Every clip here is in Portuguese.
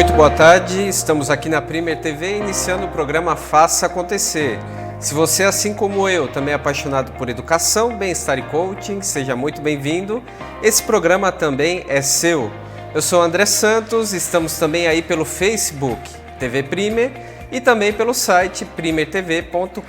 Muito boa tarde, estamos aqui na Primer TV iniciando o programa Faça Acontecer. Se você, assim como eu, também é apaixonado por educação, bem-estar e coaching, seja muito bem-vindo. Esse programa também é seu. Eu sou André Santos, estamos também aí pelo Facebook TV Primer e também pelo site primertv.com.br.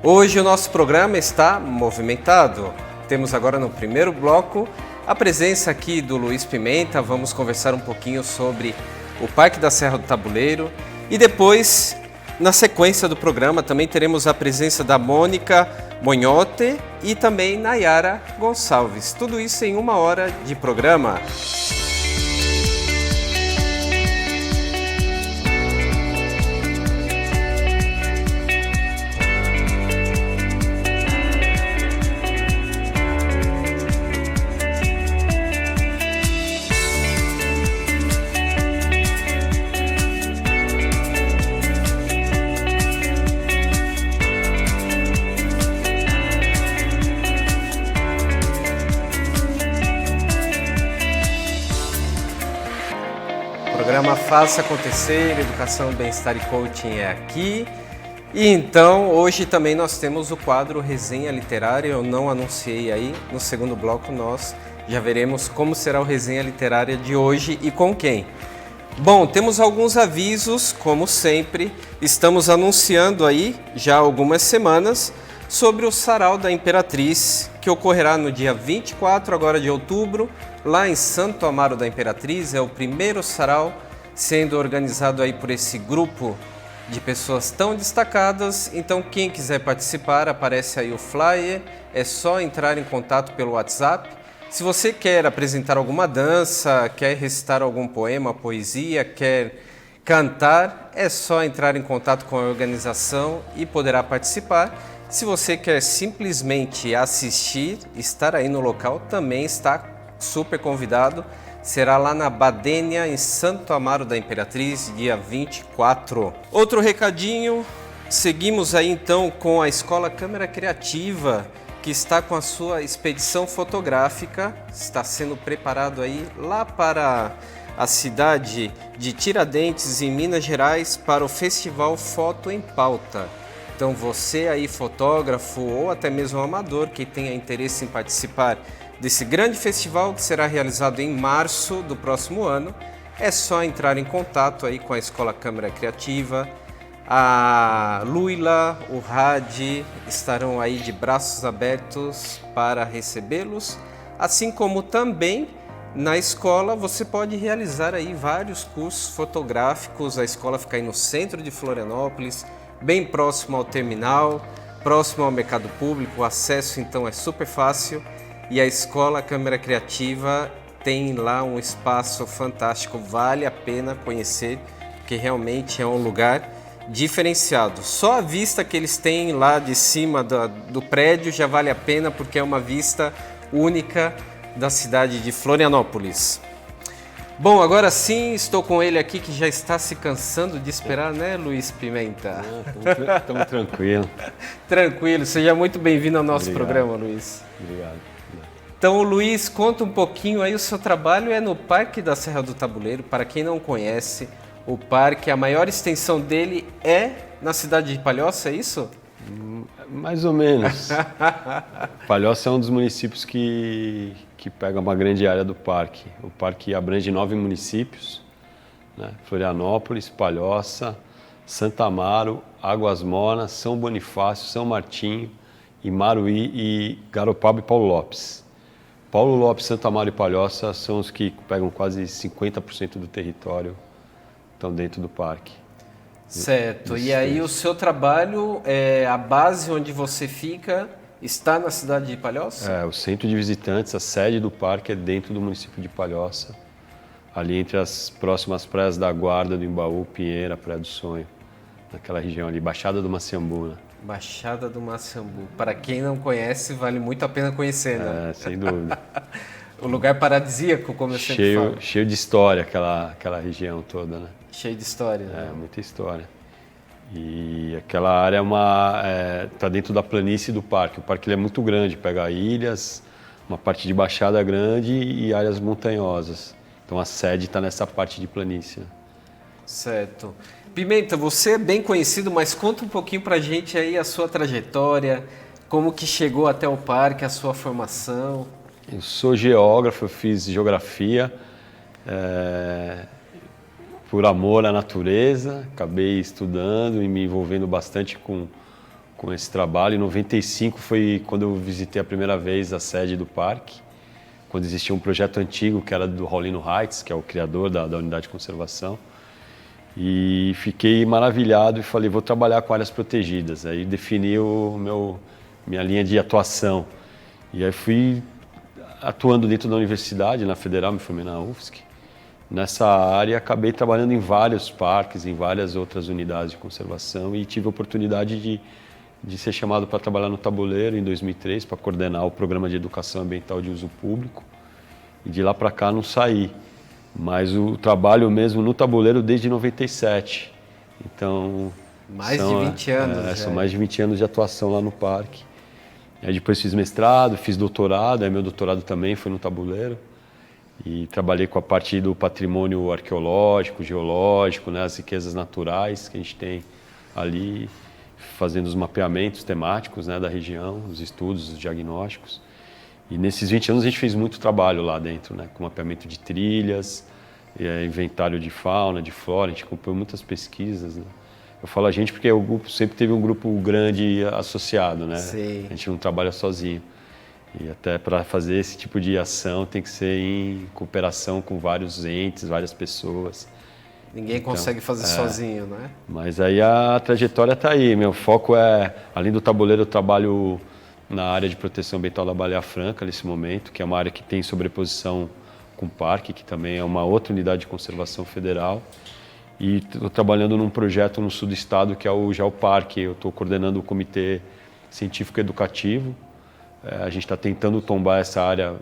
Hoje o nosso programa está movimentado. Temos agora no primeiro bloco a presença aqui do Luiz Pimenta. Vamos conversar um pouquinho sobre o Parque da Serra do Tabuleiro e depois, na sequência do programa, também teremos a presença da Mônica Monhote e também Nayara Gonçalves. Tudo isso em 1 hora de programa. Programa Faça Acontecer, Educação, Bem-Estar e Coaching é aqui. E então, hoje também nós temos o quadro Resenha Literária. Eu não anunciei aí, no segundo bloco nós já veremos como será o Resenha Literária de hoje e com quem. Bom, temos alguns avisos, como sempre. Estamos anunciando aí, já há algumas semanas, sobre o Sarau da Imperatriz, que ocorrerá no dia 24 agora de outubro, lá em Santo Amaro da Imperatriz. É o primeiro sarau sendo organizado aí por esse grupo de pessoas tão destacadas. Então, quem quiser participar, aparece aí o flyer, é só entrar em contato pelo WhatsApp. Se você quer apresentar alguma dança, quer recitar algum poema, poesia, quer cantar, é só entrar em contato com a organização e poderá participar. Se você quer simplesmente assistir, estar aí no local, também está super convidado. Será lá na Badênia, em Santo Amaro da Imperatriz, dia 24. Outro recadinho, seguimos aí então com a Escola Câmara Criativa, que está com a sua expedição fotográfica, está sendo preparado aí lá para a cidade de Tiradentes, em Minas Gerais, para o Festival Foto em Pauta. Então você aí, fotógrafo ou até mesmo amador, que tenha interesse em participar desse grande festival que será realizado em março do próximo ano, é só entrar em contato aí com a Escola Câmara Criativa. A Luila, o Radi estarão aí de braços abertos para recebê-los, assim como também na escola você pode realizar aí vários cursos fotográficos. A escola fica aí no centro de Florianópolis, bem próximo ao terminal, próximo ao mercado público. O acesso então é super fácil e a Escola Câmara Criativa tem lá um espaço fantástico, vale a pena conhecer, porque realmente é um lugar diferenciado. Só a vista que eles têm lá de cima do prédio já vale a pena, porque é uma vista única da cidade de Florianópolis. Bom, agora sim, estou com ele aqui que já está se cansando de esperar, né, Luiz Pimenta? Estamos tranquilos. Tranquilo, seja muito bem-vindo ao nosso programa, Luiz. Obrigado. Então, Luiz, conta um pouquinho aí, o seu trabalho é no Parque da Serra do Tabuleiro. Para quem não conhece, o parque, a maior extensão dele é na cidade de Palhoça, é isso? Mais ou menos. Palhoça é um dos municípios que pega uma grande área do parque. O parque abrange 9 municípios, né? Florianópolis, Palhoça, Santa Amaro, Águas Moras, São Bonifácio, São Martinho, Imaruí e Garopaba e Paulo Lopes. Paulo Lopes, Santa Amaro e Palhoça são os que pegam quase 50% do território, estão dentro do parque. Certo, e aí o seu trabalho, a base onde você fica, está na cidade de Palhoça? O centro de visitantes, a sede do parque é dentro do município de Palhoça, ali entre as próximas praias da Guarda, do Embaú, Pinheira, Praia do Sonho, naquela região ali, Baixada do Maciambu, né? Baixada do Maciambu. Para quem não conhece, vale muito a pena conhecer, né? Sem dúvida. O lugar paradisíaco, como eu sempre falo. Cheio de história, aquela região toda, né? Cheio de história. Né? Muita história. E aquela área tá dentro da planície do parque. O parque ele é muito grande, pega ilhas, uma parte de baixada grande e áreas montanhosas. Então a sede está nessa parte de planície. Certo. Pimenta, você é bem conhecido, mas conta um pouquinho pra gente aí a sua trajetória, como que chegou até o parque, a sua formação. Eu sou geógrafo, eu fiz geografia por amor à natureza, acabei estudando e me envolvendo bastante com esse trabalho. Em 95 foi quando eu visitei a primeira vez a sede do parque, quando existia um projeto antigo que era do Raulino Heights, que é o criador da unidade de conservação. E fiquei maravilhado e falei, vou trabalhar com áreas protegidas. Aí defini minha linha de atuação. E aí fui atuando dentro da universidade, na Federal, me formei na UFSC. Nessa área, acabei trabalhando em vários parques, em várias outras unidades de conservação e tive a oportunidade de ser chamado para trabalhar no Tabuleiro em 2003, para coordenar o programa de educação ambiental de uso público. E de lá para cá não saí. Mas o trabalho mesmo no Tabuleiro desde 97. Então... Mais de 20 anos. São mais de 20 anos de atuação lá no parque. Aí depois fiz mestrado, fiz doutorado, aí meu doutorado também foi no Tabuleiro. E trabalhei com a parte do patrimônio arqueológico, geológico, né, as riquezas naturais que a gente tem ali, fazendo os mapeamentos temáticos, né, da região, os estudos, os diagnósticos. E nesses 20 anos a gente fez muito trabalho lá dentro, né, com mapeamento de trilhas, inventário de fauna, de flora, a gente acompanhou muitas pesquisas, né. Eu falo a gente porque o grupo sempre teve um grupo grande associado, né? Sim. A gente não trabalha sozinho. E até para fazer esse tipo de ação tem que ser em cooperação com vários entes, várias pessoas. Ninguém consegue fazer sozinho, né? Mas aí a trajetória está aí. Meu foco é, além do Tabuleiro, eu trabalho na área de proteção ambiental da Baleia Franca nesse momento, que é uma área que tem sobreposição com o parque, que também é uma outra unidade de conservação federal. E estou trabalhando num projeto no sul do estado que é o Geoparque. Eu estou coordenando o Comitê Científico Educativo. A gente está tentando tombar essa área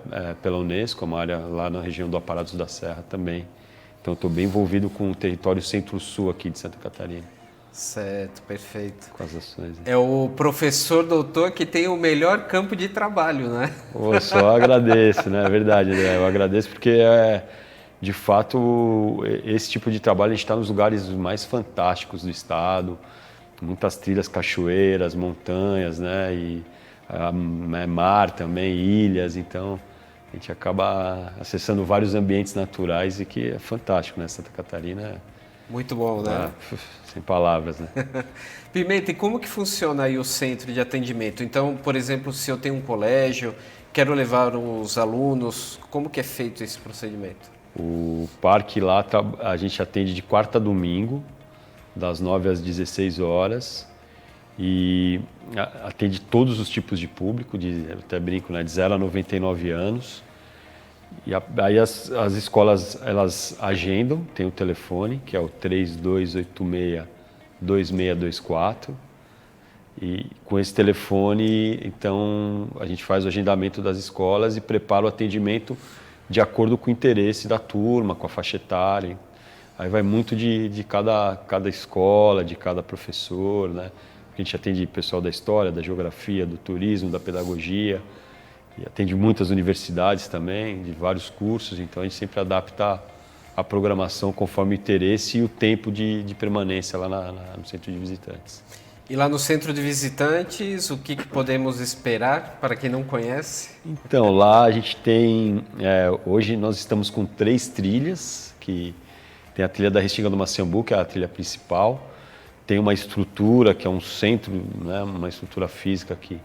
pela Unesco, uma área lá na região do Aparados da Serra também. Então estou bem envolvido com o território centro-sul aqui de Santa Catarina. Certo, perfeito. Com as ações. É o professor doutor que tem o melhor campo de trabalho, né? Eu só agradeço, né? É verdade, André. Eu agradeço porque de fato, esse tipo de trabalho a gente está nos lugares mais fantásticos do estado, muitas trilhas, cachoeiras, montanhas, né? E mar também, ilhas, então a gente acaba acessando vários ambientes naturais e que é fantástico, né? Santa Catarina muito bom, né? Sem palavras, né? Pimenta, e como que funciona aí o centro de atendimento? Então, por exemplo, se eu tenho um colégio, quero levar os alunos, como que é feito esse procedimento? O parque lá, a gente atende de quarta a domingo, das 9 às 16 horas, e atende todos os tipos de público, eu até brinco, né, de 0 a 99 anos. E aí as escolas, elas agendam, tem o telefone, que é o 3286-2624, e com esse telefone, então, a gente faz o agendamento das escolas e prepara o atendimento de acordo com o interesse da turma, com a faixa etária. Aí vai muito de cada escola, de cada professor, né? A gente atende pessoal da história, da geografia, do turismo, da pedagogia, e atende muitas universidades também, de vários cursos, então a gente sempre adapta a programação conforme o interesse e o tempo de permanência lá no centro de visitantes. E lá no centro de visitantes, o que podemos esperar para quem não conhece? Então, lá a gente tem, hoje nós estamos com 3 trilhas, que tem a trilha da Restinga do Maciambu, que é a trilha principal, tem uma estrutura, que é um centro, né, uma estrutura física que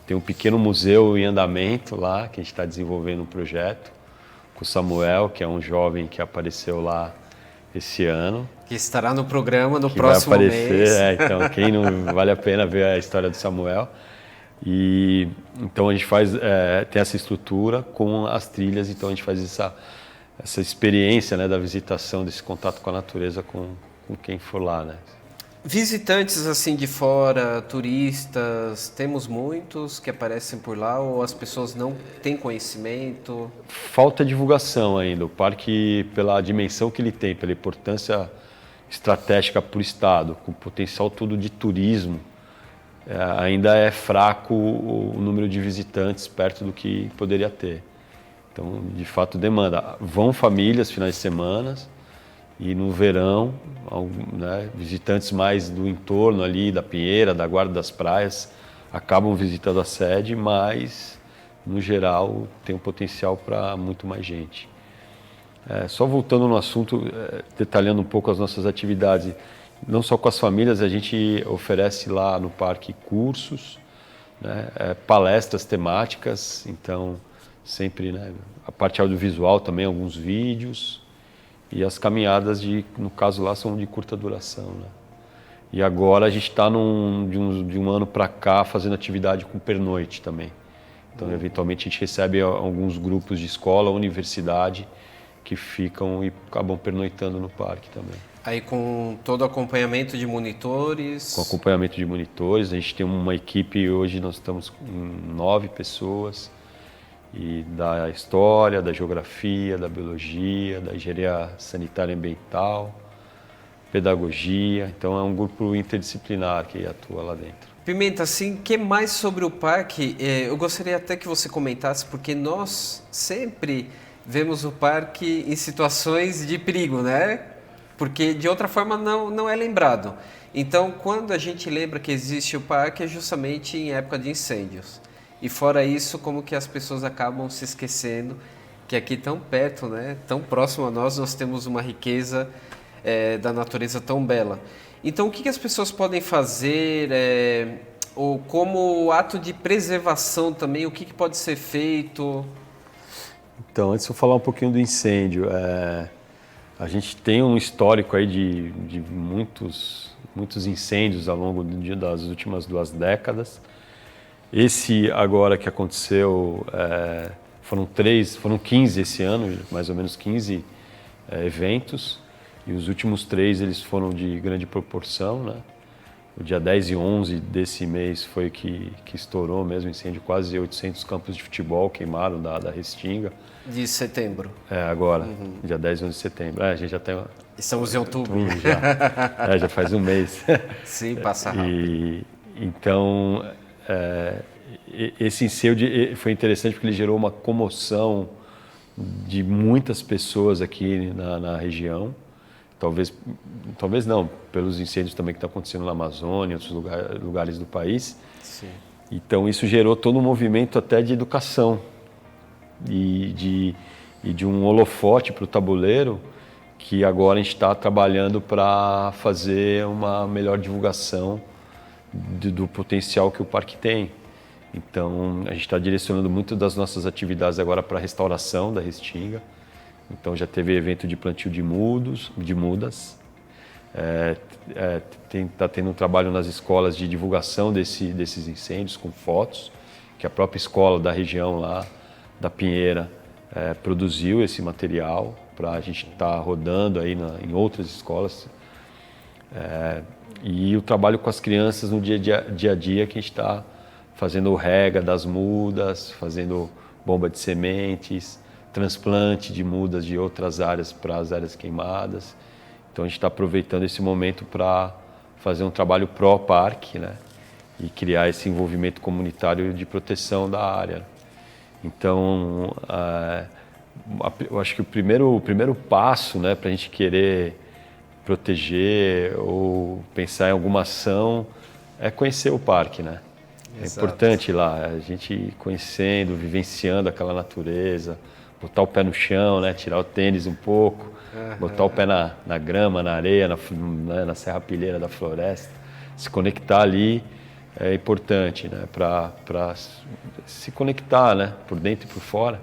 tem um pequeno museu em andamento lá, que a gente está desenvolvendo um projeto, com o Samuel, que é um jovem que apareceu lá esse ano. Que estará no programa no próximo mês. Vai aparecer, então quem não vale a pena ver a história do Samuel. E então a gente tem essa estrutura com as trilhas, então a gente faz essa experiência, né, da visitação, desse contato com a natureza com quem for lá, né. Visitantes assim de fora, turistas, temos muitos que aparecem por lá ou as pessoas não têm conhecimento? Falta divulgação ainda. O parque, pela dimensão que ele tem, pela importância estratégica para o estado, com potencial todo de turismo, ainda é fraco o número de visitantes perto do que poderia ter. Então, de fato, demanda. Vão famílias finais de semana e no verão, né, visitantes mais do entorno ali, da Pinheira, da Guarda das Praias, acabam visitando a sede, mas, no geral, tem um potencial para muito mais gente. Só voltando no assunto, detalhando um pouco as nossas atividades, não só com as famílias, a gente oferece lá no parque cursos, né, palestras temáticas, então sempre, né, a parte audiovisual também, alguns vídeos, e as caminhadas, no caso lá, são de curta duração. Né? E agora a gente está de um ano para cá fazendo atividade com pernoite também. Então, eventualmente, a gente recebe alguns grupos de escola, universidade, que ficam e acabam pernoitando no parque também. Aí com todo acompanhamento de monitores? Com acompanhamento de monitores, a gente tem uma equipe, hoje nós estamos com 9 pessoas, e da história, da geografia, da biologia, da engenharia sanitária e ambiental, pedagogia, então é um grupo interdisciplinar que atua lá dentro. Pimenta, assim, que mais sobre o parque? Eu gostaria até que você comentasse, porque nós sempre vemos o parque em situações de perigo, né? Porque de outra forma não é lembrado. Então, quando a gente lembra que existe o parque, é justamente em época de incêndios. E fora isso, como que as pessoas acabam se esquecendo que aqui tão perto, né, tão próximo a nós temos uma riqueza da natureza tão bela. Então, o que as pessoas podem fazer, ou como ato de preservação também, o que pode ser feito? Então, antes de eu falar um pouquinho do incêndio, a gente tem um histórico aí de muitos incêndios ao longo das últimas 2 décadas. Esse agora que aconteceu, foram 15 esse ano, mais ou menos 15 eventos, e os últimos 3 eles foram de grande proporção, né? O dia 10 e 11 desse mês foi que estourou mesmo incêndio, quase 800 campos de futebol queimaram da Restinga. De setembro. Agora, dia 10 e 11 de setembro. A gente já tem... Estamos em outubro. Já faz um mês. Sim, passa rápido. Então, esse incêndio foi interessante porque ele gerou uma comoção de muitas pessoas aqui na região. Talvez não, pelos incêndios também que estão acontecendo na Amazônia, em outros lugares do país. Sim. Então, isso gerou todo um movimento até de educação e de um holofote para o tabuleiro, que agora a gente está trabalhando para fazer uma melhor divulgação do potencial que o parque tem. Então, a gente está direcionando muito das nossas atividades agora para a restauração da Restinga. Então, já teve evento de plantio de mudas. Está tendo um trabalho nas escolas de divulgação desses incêndios com fotos, que a própria escola da região lá, da Pinheira, produziu esse material para a gente estar rodando aí em outras escolas. E o trabalho com as crianças no dia a dia, que a gente está fazendo o rega das mudas, fazendo bomba de sementes, transplante de mudas de outras áreas para as áreas queimadas. Então a gente está aproveitando esse momento para fazer um trabalho pró-parque, né? E criar esse envolvimento comunitário de proteção da área. Então, eu acho que o primeiro passo, né, para a gente querer proteger ou pensar em alguma ação é conhecer o parque, né? Exato. É importante ir lá, a gente conhecendo, vivenciando aquela natureza, botar o pé no chão, né, tirar o tênis um pouco, botar o pé na grama, na areia, na serrapilheira da floresta, se conectar ali. É importante, né, para se conectar, né, por dentro e por fora,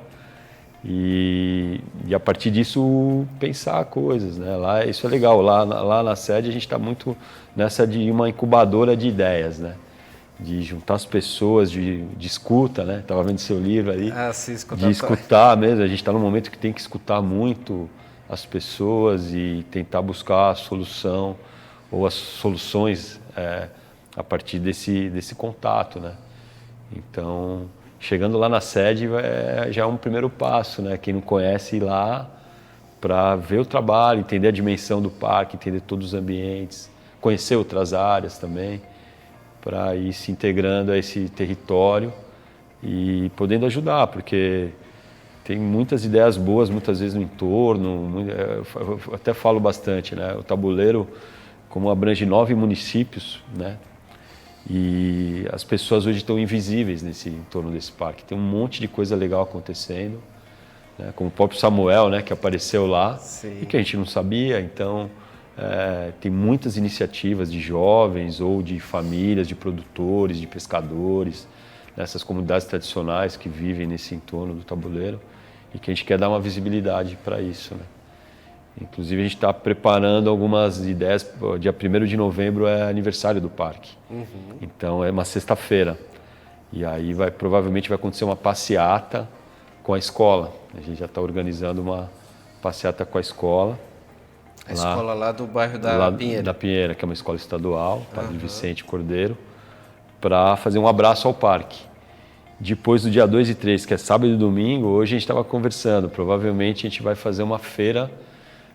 e a partir disso pensar coisas, né. Lá isso é legal, lá na sede a gente está muito nessa de uma incubadora de ideias, né, de juntar as pessoas, de escuta, né, estava vendo seu livro aí, sim, de escutar mesmo. A gente está num momento que tem que escutar muito as pessoas e tentar buscar a solução ou as soluções a partir desse contato, né? Então, chegando lá na sede já é um primeiro passo, né? Quem não conhece, ir lá para ver o trabalho, entender a dimensão do parque, entender todos os ambientes, conhecer outras áreas também, para ir se integrando a esse território e podendo ajudar, porque tem muitas ideias boas, muitas vezes no entorno, eu até falo bastante, né? O tabuleiro, como abrange 9 municípios, né? E as pessoas hoje estão invisíveis nesse entorno desse parque. Tem um monte de coisa legal acontecendo, né? Como o próprio Samuel, né? Que apareceu lá. Sim. E que a gente não sabia. Então, tem muitas iniciativas de jovens ou de famílias, de produtores, de pescadores, nessas comunidades tradicionais que vivem nesse entorno do tabuleiro e que a gente quer dar uma visibilidade para isso, né? Inclusive a gente está preparando algumas ideias. Dia 1º de novembro é aniversário do parque, então é uma sexta-feira e aí provavelmente vai acontecer uma passeata com a escola. A gente já está organizando uma passeata com a escola. A escola lá do bairro da Pinheira. Da Pinheira, que é uma escola estadual, Padre Vicente Cordeiro, para fazer um abraço ao parque. Depois do dia 2 e 3, que é sábado e domingo, hoje a gente estava conversando, provavelmente a gente vai fazer uma feira,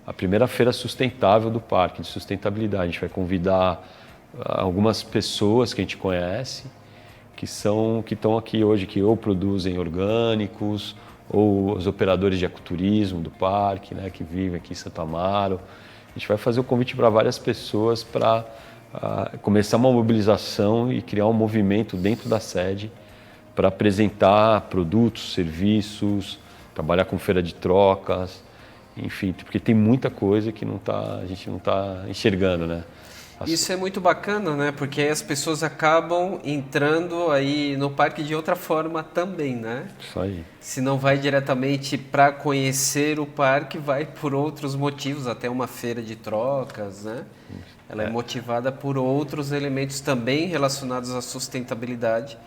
a primeira feira sustentável do parque, de sustentabilidade. A gente vai convidar algumas pessoas que a gente conhece, que estão aqui hoje, que ou produzem orgânicos, ou os operadores de ecoturismo do parque, né, que vivem aqui em Santo Amaro. A gente vai fazer o convite para várias pessoas para começar uma mobilização e criar um movimento dentro da sede para apresentar produtos, serviços, trabalhar com feira de trocas, enfim, porque tem muita coisa que a gente não está enxergando, né? Isso é muito bacana, né? Porque aí as pessoas acabam entrando aí no parque de outra forma também, né? Isso aí. Se não vai diretamente para conhecer o parque, vai por outros motivos, até uma feira de trocas, né? Ela é motivada por outros elementos também relacionados à sustentabilidade.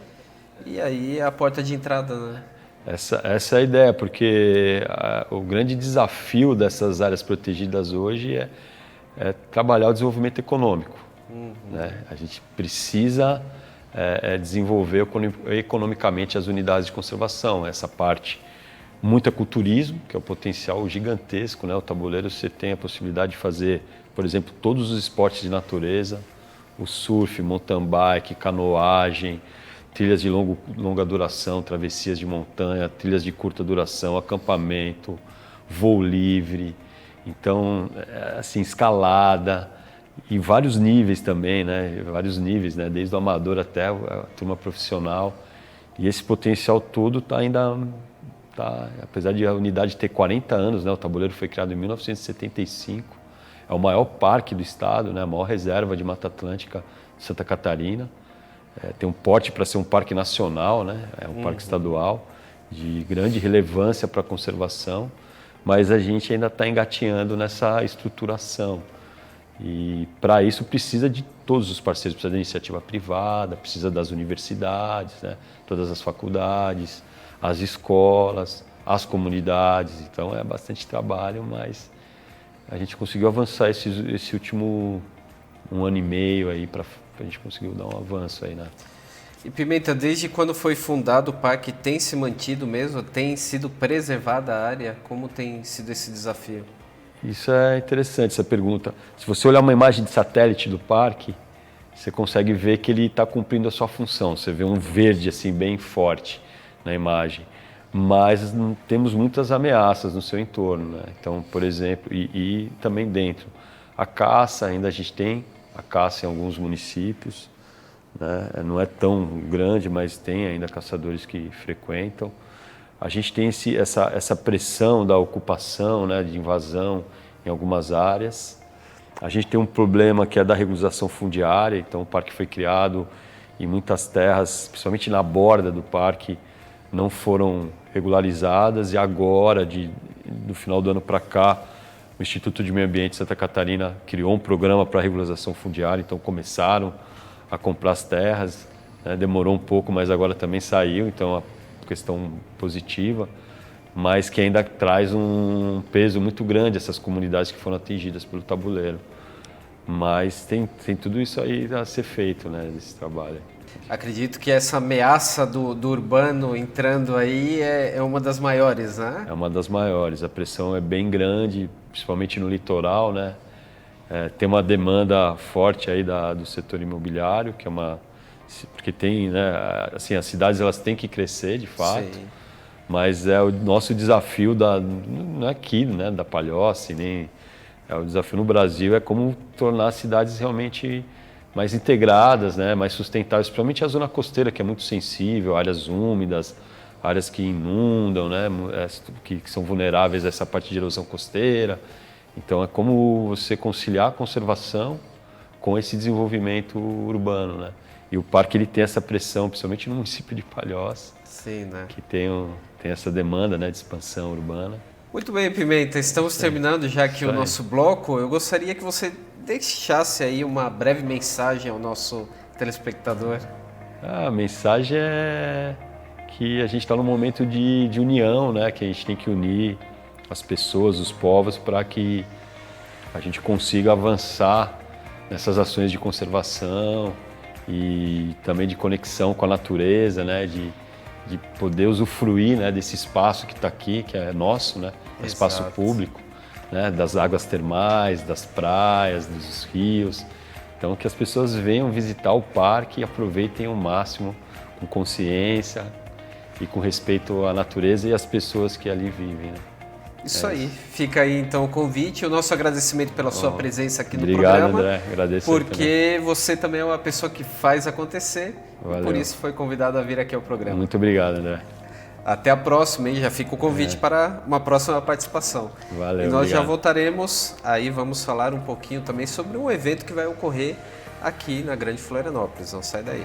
E aí é a porta de entrada, né? Essa é a ideia, porque o grande desafio dessas áreas protegidas hoje é trabalhar o desenvolvimento econômico. Né? A gente precisa desenvolver economicamente as unidades de conservação. Essa parte, muito ecoturismo, que é um potencial gigantesco, né? O tabuleiro você tem a possibilidade de fazer, por exemplo, todos os esportes de natureza, o surf, mountain bike, canoagem, trilhas de longa duração, travessias de montanha, trilhas de curta duração, acampamento, voo livre, então, assim, escalada, em vários níveis também, né? Vários níveis, né? Desde o amador até a turma profissional. E esse potencial todo apesar de a unidade ter 40 anos, né? O tabuleiro foi criado em 1975, é o maior parque do estado, né? A maior reserva de Mata Atlântica de Santa Catarina. Tem um porte para ser um parque nacional, né? É um parque estadual de grande relevância para a conservação, mas a gente ainda está engatinhando nessa estruturação. E para isso precisa de todos os parceiros, precisa da iniciativa privada, precisa das universidades, né? Todas as faculdades, as escolas, as comunidades. Então é bastante trabalho, mas a gente conseguiu avançar esse último 1 ano e meio aí a gente conseguiu dar um avanço aí, né? E Pimenta, desde quando foi fundado o parque, tem se mantido mesmo? Tem sido preservada a área? Como tem sido esse desafio? Isso é interessante, essa pergunta. Se você olhar uma imagem de satélite do parque, você consegue ver que ele está cumprindo a sua função. Você vê um verde assim bem forte na imagem. Mas temos muitas ameaças no seu entorno, né? Então, por exemplo, e também dentro. A caça, ainda a gente tem a caça em alguns municípios, né? Não é tão grande, mas tem ainda caçadores que frequentam. A gente tem essa pressão da ocupação, né, de invasão em algumas áreas. A gente tem um problema que é da regularização fundiária, então o parque foi criado e muitas terras, principalmente na borda do parque, não foram regularizadas e agora, do final do ano para cá, o Instituto de Meio Ambiente de Santa Catarina criou um programa para regularização fundiária, então começaram a comprar as terras, né? Demorou um pouco, mas agora também saiu, então a questão positiva, mas que ainda traz um peso muito grande essas comunidades que foram atingidas pelo tabuleiro. Mas tem tudo isso aí a ser feito, né, desse trabalho. Acredito que essa ameaça do urbano entrando aí é uma das maiores, né? É uma das maiores. A pressão é bem grande, principalmente no litoral, né? Tem uma demanda forte aí do setor imobiliário, porque tem, né? Assim, as cidades elas têm que crescer, de fato. Sim. mas é o nosso desafio não é aqui, né, da Palhoça, nem é o desafio no Brasil, é como tornar as cidades realmente mais integradas, né, mais sustentáveis, principalmente a zona costeira, que é muito sensível, áreas úmidas, áreas que inundam, né, que são vulneráveis a essa parte de erosão costeira. Então é como você conciliar a conservação com esse desenvolvimento urbano, né? E o parque ele tem essa pressão, principalmente no município de Palhoça, Sim, né? que tem essa demanda, né, de expansão urbana. Muito bem, Pimenta, estamos terminando já aqui o nosso bloco. Eu gostaria que você deixasse aí uma breve mensagem ao nosso telespectador. A mensagem é que a gente está num momento de união, né? Que a gente tem que unir as pessoas, os povos, para que a gente consiga avançar nessas ações de conservação e também de conexão com a natureza, né? De poder usufruir, né, desse espaço que está aqui, que é nosso, né? Espaço público, né? Das águas termais, das praias, dos rios. Então, que as pessoas venham visitar o parque e aproveitem ao máximo, com consciência e com respeito à natureza e às pessoas que ali vivem, né? Isso aí. Fica aí então o convite, o nosso agradecimento pela sua presença aqui no programa. Obrigado, André. Agradeço. Porque você também é uma pessoa que faz acontecer. Valeu. E por isso foi convidado a vir aqui ao programa. Muito obrigado, André. Até a próxima, hein? Já fica o convite para uma próxima participação. Valeu. E nós obrigado. já voltaremos, aí vamos falar um pouquinho também sobre um evento que vai ocorrer aqui na Grande Florianópolis. Não sai daí.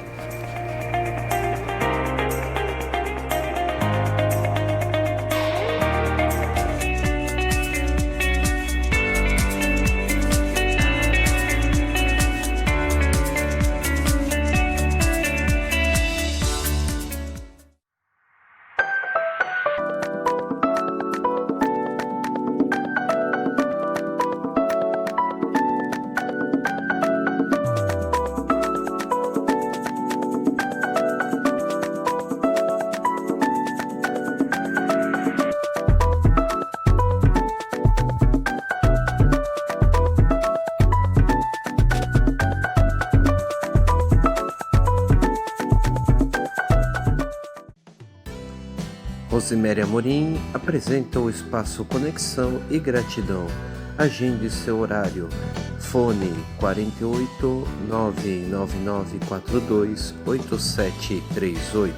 Rosiméria Amorim apresenta o espaço Conexão e Gratidão. Agende seu horário. Fone 48 99942 8738.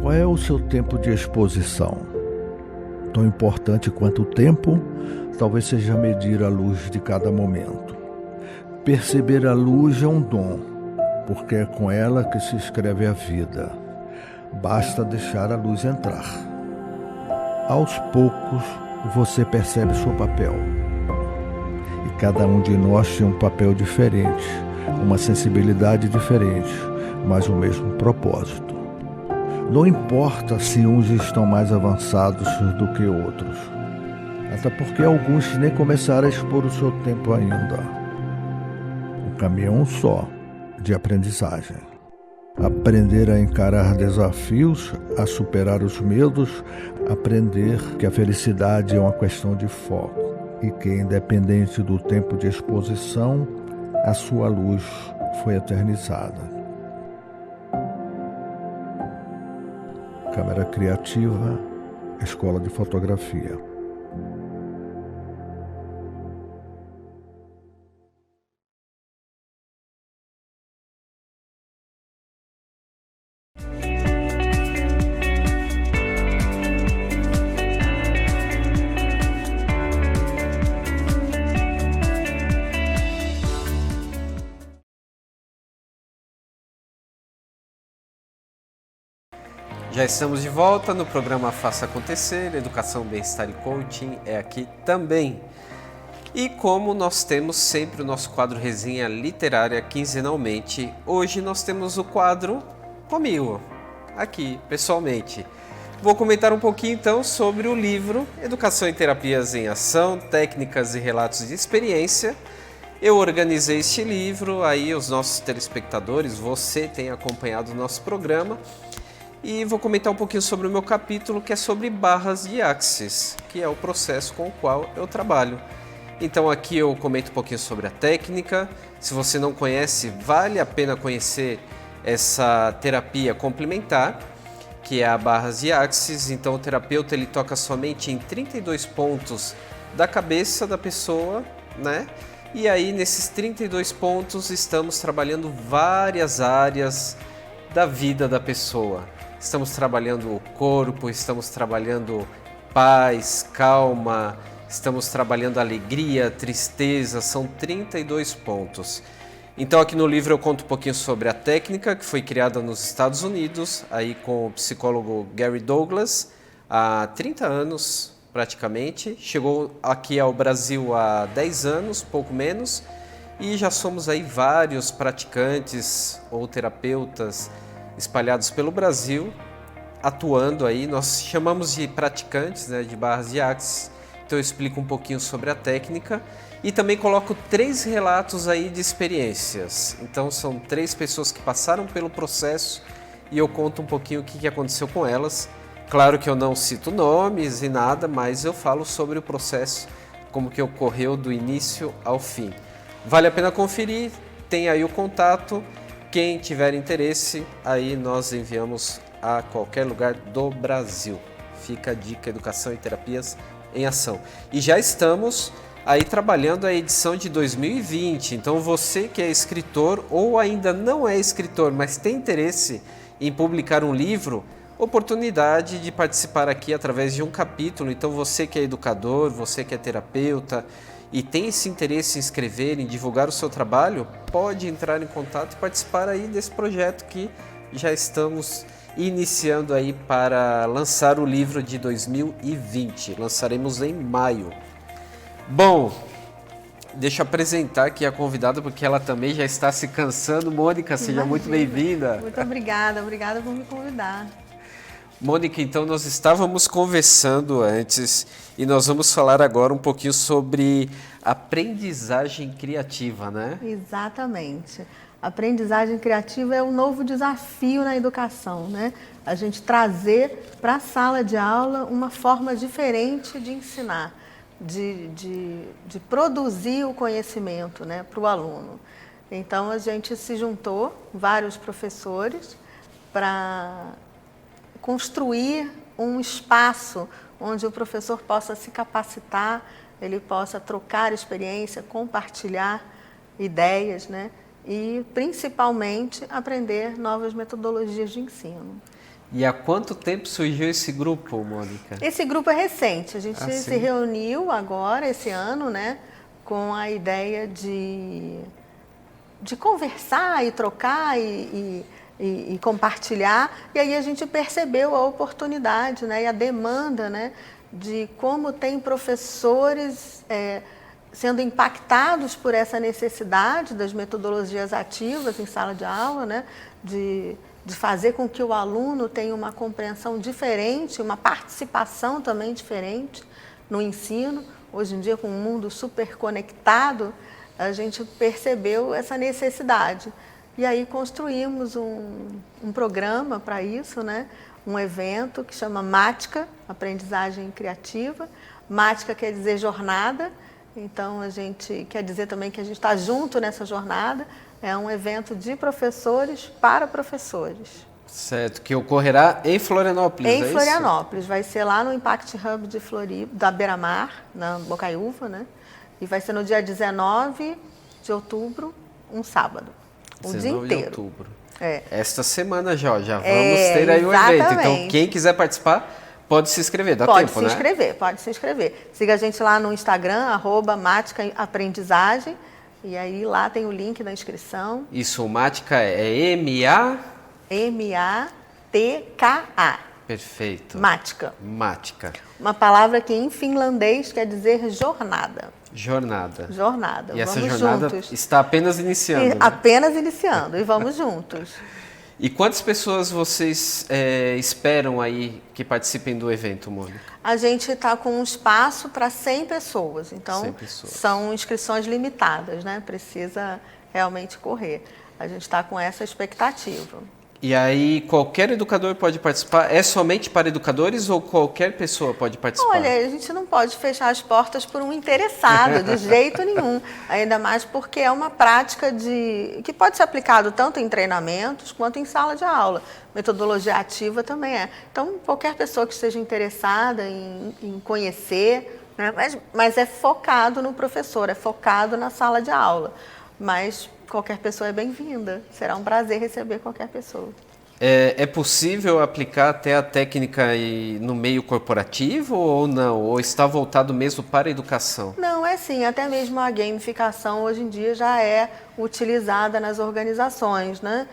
Qual é o seu tempo de exposição? Tão importante quanto o tempo, talvez seja medir a luz de cada momento. Perceber a luz é um dom, porque é com ela que se escreve a vida. Basta deixar a luz entrar. Aos poucos, você percebe seu papel. E cada um de nós tem um papel diferente, uma sensibilidade diferente, mas o mesmo propósito. Não importa se uns estão mais avançados do que outros, até porque alguns nem começaram a expor o seu tempo ainda. O caminho é um só, de aprendizagem. Aprender a encarar desafios, a superar os medos, aprender que a felicidade é uma questão de foco e que, independente do tempo de exposição, a sua luz foi eternizada. Câmara Criativa, Escola de Fotografia. Já estamos de volta no programa Faça Acontecer, Educação, Bem-Estar e Coaching é aqui também. E como nós temos sempre o nosso quadro Resenha Literária quinzenalmente, hoje nós temos o quadro comigo, aqui, pessoalmente. Vou comentar um pouquinho então sobre o livro Educação e Terapias em Ação, Técnicas e Relatos de Experiência. Eu organizei este livro, aí os nossos telespectadores, você tem acompanhado o nosso programa. E vou comentar um pouquinho sobre o meu capítulo, que é sobre barras de Axis, que é o processo com o qual eu trabalho. Então aqui eu comento um pouquinho sobre a técnica. Se você não conhece, vale a pena conhecer essa terapia complementar, que é a barras de Axis. Então o terapeuta ele toca somente em 32 pontos da cabeça da pessoa, né? E aí nesses 32 pontos estamos trabalhando várias áreas da vida da pessoa. Estamos trabalhando o corpo, estamos trabalhando paz, calma, estamos trabalhando alegria, tristeza, são 32 pontos. Então aqui no livro eu conto um pouquinho sobre a técnica que foi criada nos Estados Unidos, aí com o psicólogo Gary Douglas, há 30 anos praticamente. Chegou aqui ao Brasil há 10 anos, pouco menos, e já somos aí vários praticantes ou terapeutas espalhados pelo Brasil, atuando aí. Nós chamamos de praticantes, né, de barras de Axis. Então eu explico um pouquinho sobre a técnica e também coloco 3 relatos aí de experiências. Então são 3 pessoas que passaram pelo processo e eu conto um pouquinho o que aconteceu com elas. Claro que eu não cito nomes e nada, mas eu falo sobre o processo, como que ocorreu do início ao fim. Vale a pena conferir, tem aí o contato. Quem tiver interesse, aí nós enviamos a qualquer lugar do Brasil. Fica a dica, Educação e Terapias em Ação. E já estamos aí trabalhando a edição de 2020, então você que é escritor ou ainda não é escritor, mas tem interesse em publicar um livro, oportunidade de participar aqui através de um capítulo. Então você que é educador, você que é terapeuta e tem esse interesse em escrever, em divulgar o seu trabalho, pode entrar em contato e participar aí desse projeto que já estamos iniciando aí para lançar o livro de 2020. Lançaremos em maio. Bom, deixa eu apresentar aqui a convidada, porque ela também já está se cansando. Mônica, seja muito bem-vinda. Muito obrigada por me convidar. Mônica, então nós estávamos conversando antes e nós vamos falar agora um pouquinho sobre aprendizagem criativa, né? Exatamente. A aprendizagem criativa é um novo desafio na educação, né? A gente trazer para a sala de aula uma forma diferente de ensinar, de produzir o conhecimento, né, para o aluno. Então a gente se juntou, vários professores, para construir um espaço onde o professor possa se capacitar, ele possa trocar experiência, compartilhar ideias, né? E principalmente aprender novas metodologias de ensino. E há quanto tempo surgiu esse grupo, Mônica? Esse grupo é recente, a gente se reuniu agora, esse ano, né, com a ideia de conversar e trocar e compartilhar, e aí a gente percebeu a oportunidade, né, e a demanda, né, de como tem professores sendo impactados por essa necessidade das metodologias ativas em sala de aula, né, de fazer com que o aluno tenha uma compreensão diferente, uma participação também diferente no ensino. Hoje em dia, com um mundo super conectado, a gente percebeu essa necessidade. E aí construímos um programa para isso, né? Um evento que chama Mática, Aprendizagem Criativa. Mática quer dizer jornada, então a gente quer dizer também que a gente está junto nessa jornada. É um evento de professores para professores. Certo, que ocorrerá em Florianópolis, Em Florianópolis, vai ser lá no Impact Hub de Floripa, da Beira-Mar, na Bocaiúva, né? E vai ser no dia 19 de outubro, um sábado. Um dia inteiro. De outubro. Esta semana já vamos ter aí o evento. Então, quem quiser participar, pode se inscrever, dá tempo, né? Pode se inscrever. Siga a gente lá no Instagram, @Mática-Aprendizagem, e aí lá tem o link da inscrição. Isso, Mática é M-A... M-A-T-K-A. Perfeito. Matka. Matka. Uma palavra que em finlandês quer dizer jornada. Jornada. Jornada. E essa vamos jornada juntos. está apenas iniciando. Né? Apenas iniciando. E vamos juntos. E quantas pessoas vocês esperam aí que participem do evento, Mônica? A gente está com um espaço para 100 pessoas. Então, 100 pessoas. São inscrições limitadas, né? Precisa realmente correr. A gente está com essa expectativa. E aí, qualquer educador pode participar? É somente para educadores ou qualquer pessoa pode participar? Olha, a gente não pode fechar as portas por um interessado, de jeito nenhum. Ainda mais porque é uma prática que pode ser aplicado tanto em treinamentos quanto em sala de aula. Metodologia ativa também é. Então, qualquer pessoa que esteja interessada em conhecer, né? Mas é focado no professor, é focado na sala de aula. Mas qualquer pessoa é bem-vinda. Será um prazer receber qualquer pessoa. É possível aplicar até a técnica no meio corporativo ou não? Ou está voltado mesmo para a educação? Não, é sim. Até mesmo a gamificação hoje em dia já é utilizada nas organizações, né?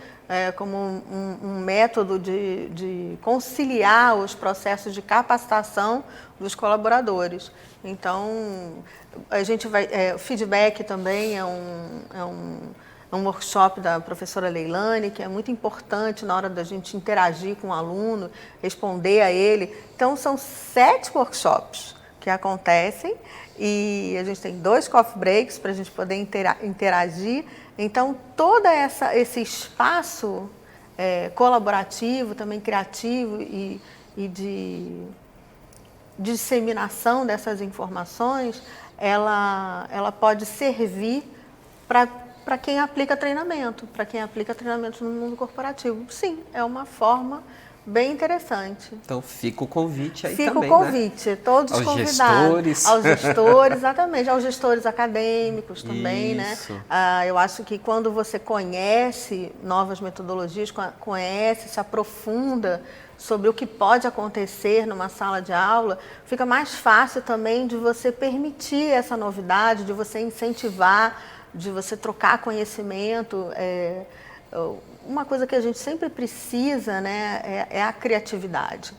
Como um método de conciliar os processos de capacitação dos colaboradores. Então, a gente o feedback também é um workshop da professora Leilane, que é muito importante na hora da gente interagir com o aluno, responder a ele. Então, são 7 workshops que acontecem e a gente tem 2 coffee breaks para a gente poder interagir. Então, todo esse espaço colaborativo, também criativo e de disseminação dessas informações, ela pode servir para quem aplica treinamento no mundo corporativo. Sim, é uma forma bem interessante. Então fica o convite aí também, também, Fica o convite, né? todos aos convidados. Gestores. Aos gestores, exatamente, aos gestores acadêmicos também, Isso. né? Eu acho que quando você conhece novas metodologias, se aprofunda sobre o que pode acontecer numa sala de aula, fica mais fácil também de você permitir essa novidade, de você incentivar, de você trocar conhecimento. Uma coisa que a gente sempre precisa, né, é a criatividade.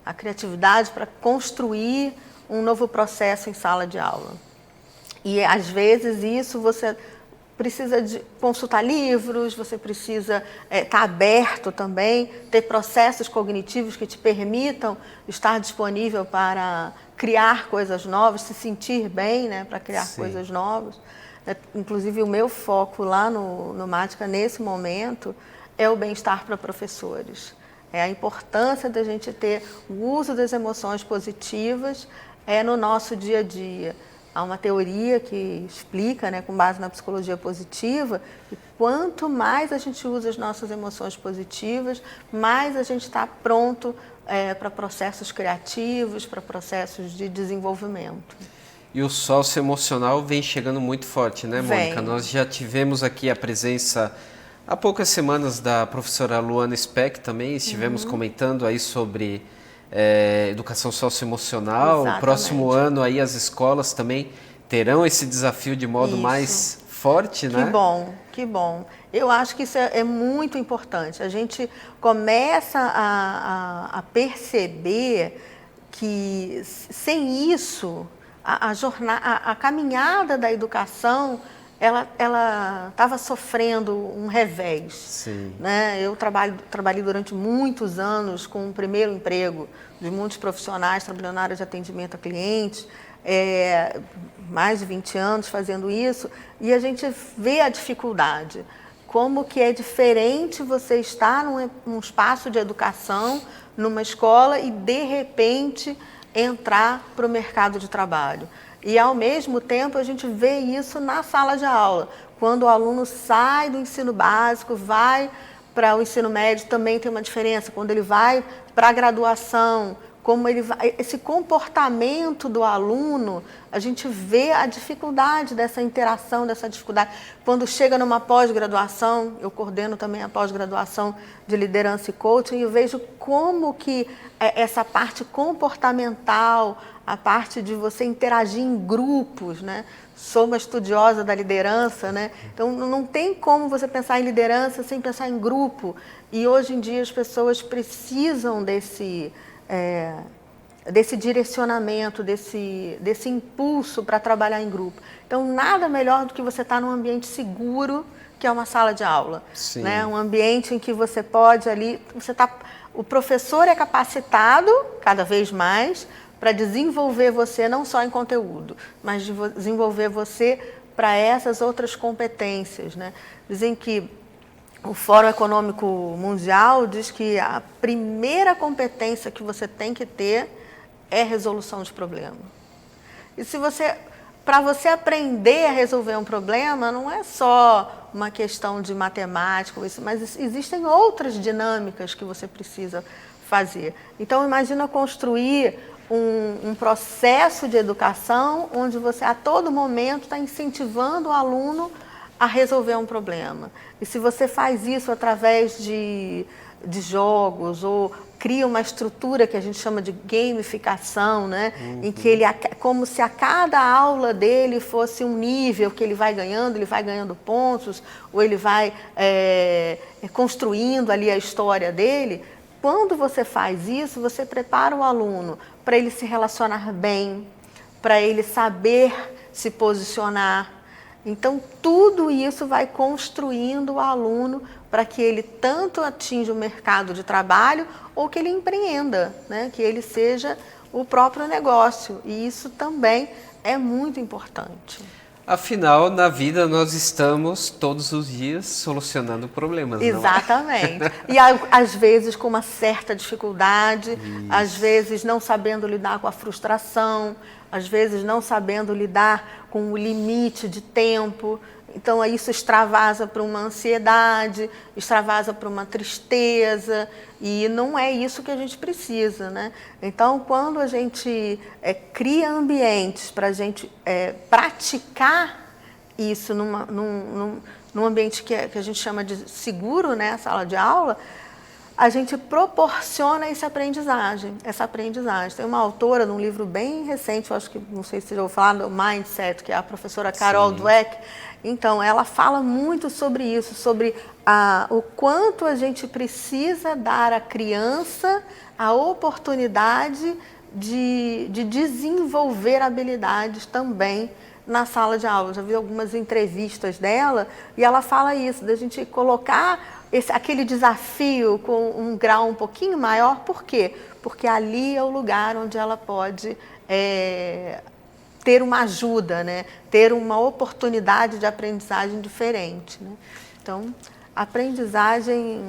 A criatividade para construir um novo processo em sala de aula. E, às vezes, isso você precisa de consultar livros, você precisa estar aberto também, ter processos cognitivos que te permitam estar disponível para criar coisas novas, se sentir bem, né, para criar Sim. coisas novas. Inclusive, o meu foco lá no Matka, nesse momento, é o bem-estar para professores. É a importância da gente ter o uso das emoções positivas no nosso dia a dia. Há uma teoria que explica, né, com base na psicologia positiva, que quanto mais a gente usa as nossas emoções positivas, mais a gente está pronto para processos criativos, para processos de desenvolvimento. E o socioemocional vem chegando muito forte, né, Mônica? Vem. Nós já tivemos aqui a presença há poucas semanas da professora Luana Speck também, estivemos comentando aí sobre educação socioemocional. Exatamente. O próximo ano aí as escolas também terão esse desafio de modo mais forte, né? Que bom, que bom. Eu acho que isso é muito importante. A gente começa a perceber que sem isso a caminhada da educação ela estava sofrendo um revés. Sim. Né? Eu trabalhei durante muitos anos com o primeiro emprego de muitos profissionais trabalhando na área de atendimento a clientes, mais de 20 anos fazendo isso, e a gente vê a dificuldade. Como que é diferente você estar num espaço de educação, numa escola, e de repente entrar para o mercado de trabalho. E, ao mesmo tempo, a gente vê isso na sala de aula. Quando o aluno sai do ensino básico, vai para o ensino médio, também tem uma diferença. Quando ele vai para a graduação, como ele vai, esse comportamento do aluno, a gente vê a dificuldade dessa interação, dessa dificuldade. Quando chega numa pós-graduação, eu coordeno também a pós-graduação de liderança e coaching, e eu vejo como que essa parte comportamental, a parte de você interagir em grupos, né? Sou uma estudiosa da liderança, né? Então não tem como você pensar em liderança sem pensar em grupo. E hoje em dia as pessoas precisam desse direcionamento, desse impulso para trabalhar em grupo. Então nada melhor do que você estar num ambiente seguro, que é uma sala de aula, né? Um ambiente em que você pode ali, o professor é capacitado cada vez mais para desenvolver você não só em conteúdo, mas desenvolver você para essas outras competências, né? Dizem que o Fórum Econômico Mundial diz que a primeira competência que você tem que ter é resolução de problema. E para você aprender a resolver um problema, não é só uma questão de matemática, mas existem outras dinâmicas que você precisa fazer. Então, imagina construir um processo de educação onde você, a todo momento, está incentivando o aluno a resolver um problema. E se você faz isso através de jogos ou cria uma estrutura que a gente chama de gamificação, né? Em que ele, como se a cada aula dele fosse um nível que ele vai ganhando pontos, ou ele vai construindo ali a história dele. Quando você faz isso, você prepara o aluno para ele se relacionar bem, para ele saber se posicionar. Então, tudo isso vai construindo o aluno para que ele tanto atinja o mercado de trabalho ou que ele empreenda, né? Que ele seja o próprio negócio. E isso também é muito importante. Afinal, na vida nós estamos todos os dias solucionando problemas, exatamente. Não é? E às vezes com uma certa dificuldade, às vezes não sabendo lidar com a frustração, às vezes não sabendo lidar com o limite de tempo. Então, isso extravasa para uma ansiedade, extravasa para uma tristeza, e não é isso que a gente precisa, né? Então, quando a gente cria ambientes para a gente praticar isso num ambiente que a gente chama de seguro, né, a sala de aula, a gente proporciona essa aprendizagem. Tem uma autora num livro bem recente, eu acho que, não sei se você já ouviu falar, do Mindset, que é a professora Carol Dweck. Então, ela fala muito sobre isso, sobre o quanto a gente precisa dar à criança a oportunidade de desenvolver habilidades também na sala de aula. Eu já vi algumas entrevistas dela e ela fala isso, da gente colocar aquele desafio com um grau um pouquinho maior. Por quê? Porque ali é o lugar onde ela pode ter uma ajuda, né? Ter uma oportunidade de aprendizagem diferente, né? Então, a aprendizagem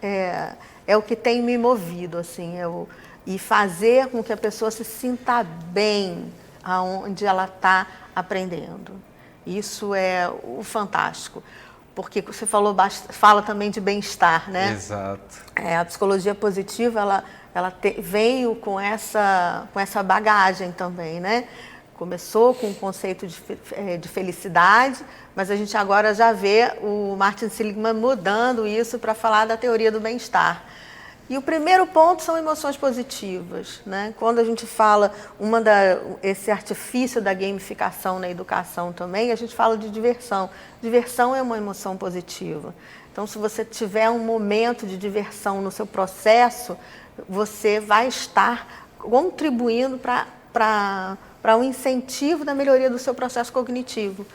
é o que tem me movido, assim, e fazer com que a pessoa se sinta bem aonde ela está aprendendo. Isso é o fantástico. Porque você fala também de bem-estar, né? Exato. A psicologia positiva, ela veio com essa bagagem também, né? Começou com o conceito de felicidade, mas a gente agora já vê o Martin Seligman mudando isso para falar da teoria do bem-estar. E o primeiro ponto são emoções positivas, né? Quando a gente fala esse artifício da gamificação na educação também, a gente fala de diversão. Diversão é uma emoção positiva. Então, se você tiver um momento de diversão no seu processo, você vai estar contribuindo para um incentivo da melhoria do seu processo cognitivo.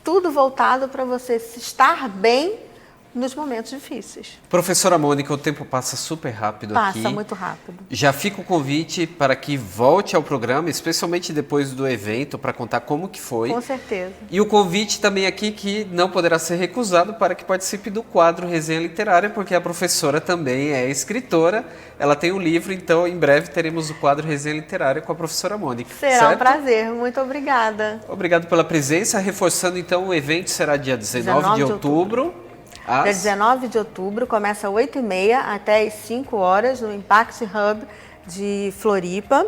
Tudo voltado para você estar bem nos momentos difíceis. Professora Mônica, o tempo passa super rápido aqui. Passa muito rápido. Já fica o convite para que volte ao programa, especialmente depois do evento, para contar como que foi. Com certeza. E o convite também aqui que não poderá ser recusado para que participe do quadro Resenha Literária, porque a professora também é escritora, ela tem um livro, então em breve teremos o quadro Resenha Literária com a professora Mônica. Será certo? Um prazer, muito obrigada. Obrigado pela presença, reforçando então o evento será dia 19 de outubro. Dia 19 de outubro, começa às 8h30 até às 5 horas no Impact Hub, de Floripa.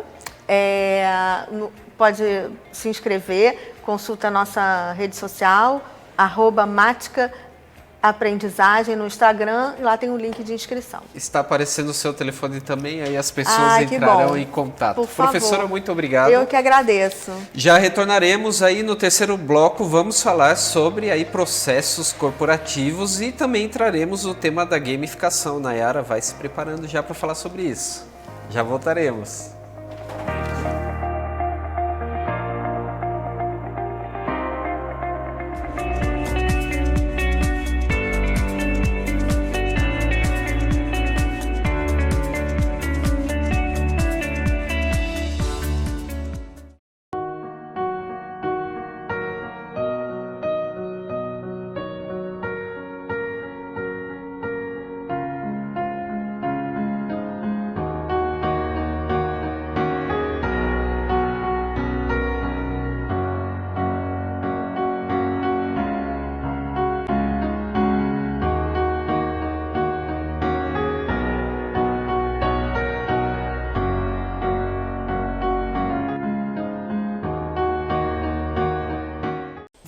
Pode se inscrever, consulta a nossa rede social, @Mática Aprendizagem no Instagram, e lá tem um link de inscrição. Está aparecendo o seu telefone também, aí as pessoas entrarão em contato. Por favor. Professora, muito obrigado. Eu que agradeço. Já retornaremos aí no terceiro bloco, vamos falar sobre aí processos corporativos e também traremos o tema da gamificação. Nayara vai se preparando já para falar sobre isso. Já voltaremos.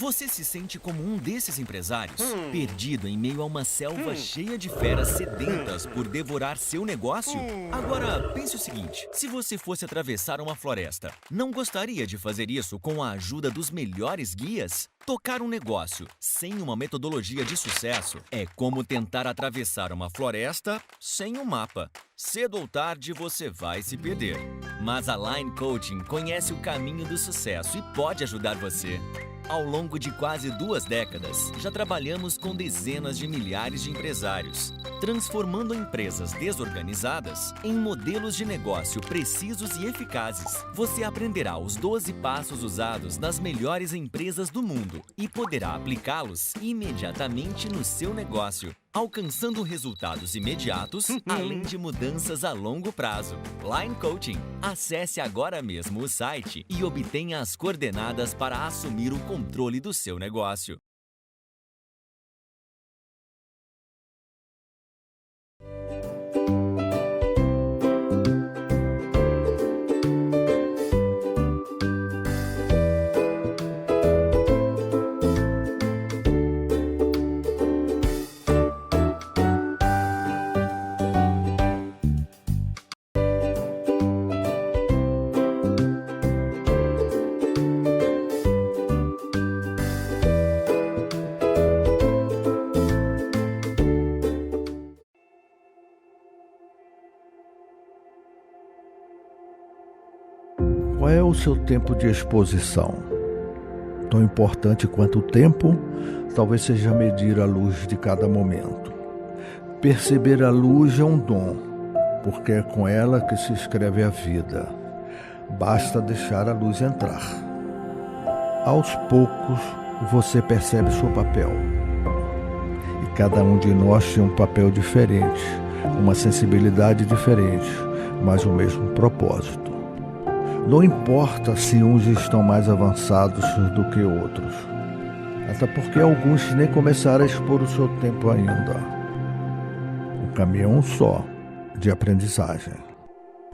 Você se sente como um desses empresários? Perdido em meio a uma selva cheia de feras sedentas por devorar seu negócio? Agora, pense o seguinte, se você fosse atravessar uma floresta, não gostaria de fazer isso com a ajuda dos melhores guias? Tocar um negócio sem uma metodologia de sucesso é como tentar atravessar uma floresta sem um mapa. Cedo ou tarde você vai se perder. Mas a Line Coaching conhece o caminho do sucesso e pode ajudar você. Ao longo de quase 2 décadas, já trabalhamos com dezenas de milhares de empresários, transformando empresas desorganizadas em modelos de negócio precisos e eficazes. Você aprenderá os 12 passos usados nas melhores empresas do mundo e poderá aplicá-los imediatamente no seu negócio, alcançando resultados imediatos, além de mudanças a longo prazo. Line Coaching. Acesse agora mesmo o site e obtenha as coordenadas para assumir o controle do seu negócio. Qual é o seu tempo de exposição? Tão importante quanto o tempo, talvez seja medir a luz de cada momento. Perceber a luz é um dom, porque é com ela que se escreve a vida. Basta deixar a luz entrar. Aos poucos, você percebe seu papel. E cada um de nós tem um papel diferente, uma sensibilidade diferente, mas o mesmo propósito. Não importa se uns estão mais avançados do que outros, até porque alguns nem começaram a expor o seu tempo ainda. O caminho é um só, de aprendizagem.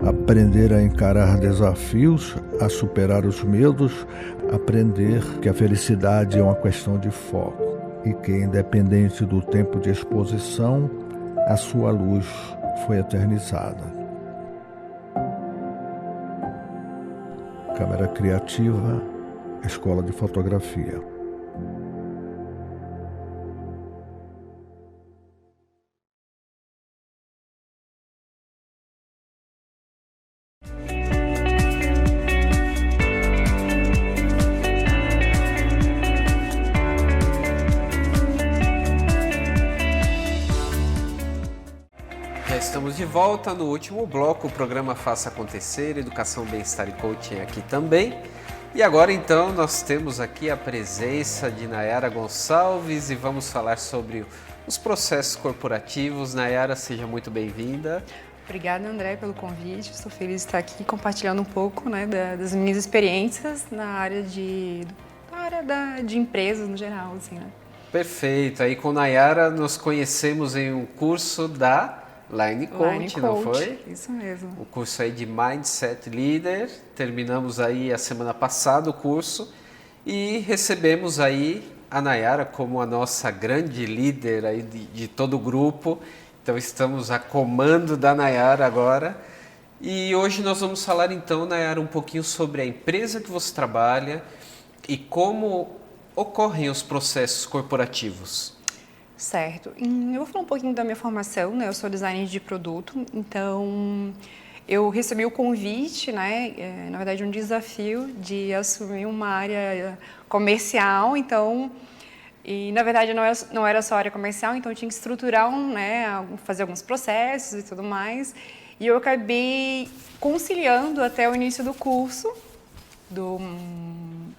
Aprender a encarar desafios, a superar os medos, aprender que a felicidade é uma questão de foco e que, independente do tempo de exposição, a sua luz foi eternizada. Câmara Criativa, Escola de Fotografia. Estamos de volta no último bloco, o programa Faça Acontecer, Educação, Bem-Estar e Coaching aqui também. E agora então nós temos aqui a presença de Nayara Gonçalves e vamos falar sobre os processos corporativos. Nayara, seja muito bem-vinda. Obrigada, André, pelo convite. Estou feliz de estar aqui compartilhando um pouco, né, das minhas experiências na área de empresas no geral, assim, né? Perfeito. Aí com Nayara nos conhecemos em um curso da Line Coach, não foi? Isso mesmo. O curso aí de Mindset Leader. Terminamos aí a semana passada o curso e recebemos aí a Nayara como a nossa grande líder aí de todo o grupo. Então estamos a comando da Nayara agora. E hoje nós vamos falar então, Nayara, um pouquinho sobre a empresa que você trabalha e como ocorrem os processos corporativos. Certo. Eu vou falar um pouquinho da minha formação, né? Eu sou designer de produto, então eu recebi o convite, né? Na verdade, um desafio de assumir uma área comercial, então... E, na verdade, não era só área comercial, então eu tinha que estruturar, fazer alguns processos e tudo mais. E eu acabei conciliando até o início do curso do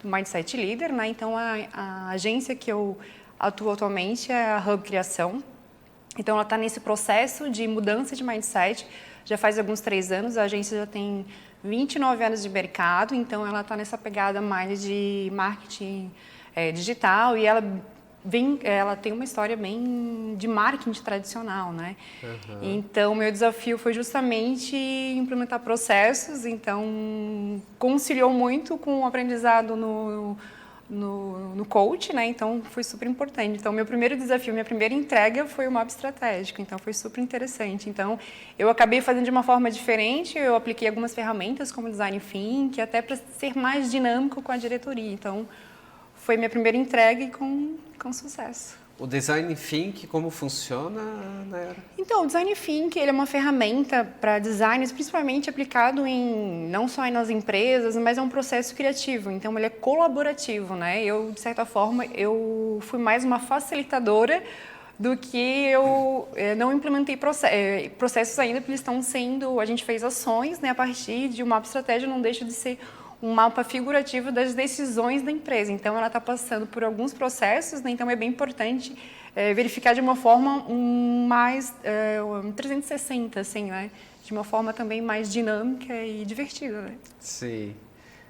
Mindset Leader, né? Então, a agência que eu atuo atualmente é a Hub Criação. Então, ela está nesse processo de mudança de mindset, já faz alguns 3 anos, a agência já tem 29 anos de mercado, então ela está nessa pegada mais de marketing digital e ela tem uma história bem de marketing tradicional, né? Uhum. Então, meu desafio foi justamente implementar processos, então conciliou muito com o aprendizado no coach, né? Então, foi super importante. Então, meu primeiro desafio, minha primeira entrega foi o mapa estratégico, então foi super interessante. Então, eu acabei fazendo de uma forma diferente, eu apliquei algumas ferramentas como Design Thinking, até para ser mais dinâmico com a diretoria. Então, foi minha primeira entrega e com sucesso. O Design Thinking, como funciona, Nayara? Então, o Design Thinking ele é uma ferramenta para designers, principalmente aplicado não só nas empresas, mas é um processo criativo. Então, ele é colaborativo, né? Eu, de certa forma, eu fui mais uma facilitadora do que eu não implementei processos ainda, porque eles estão sendo... A gente fez ações, né, a partir de um mapa estratégico, não deixa de ser um mapa figurativo das decisões da empresa. Então, ela está passando por alguns processos, né? Então é bem importante verificar de uma forma mais 360, assim, né? De uma forma também mais dinâmica e divertida, né? Sim,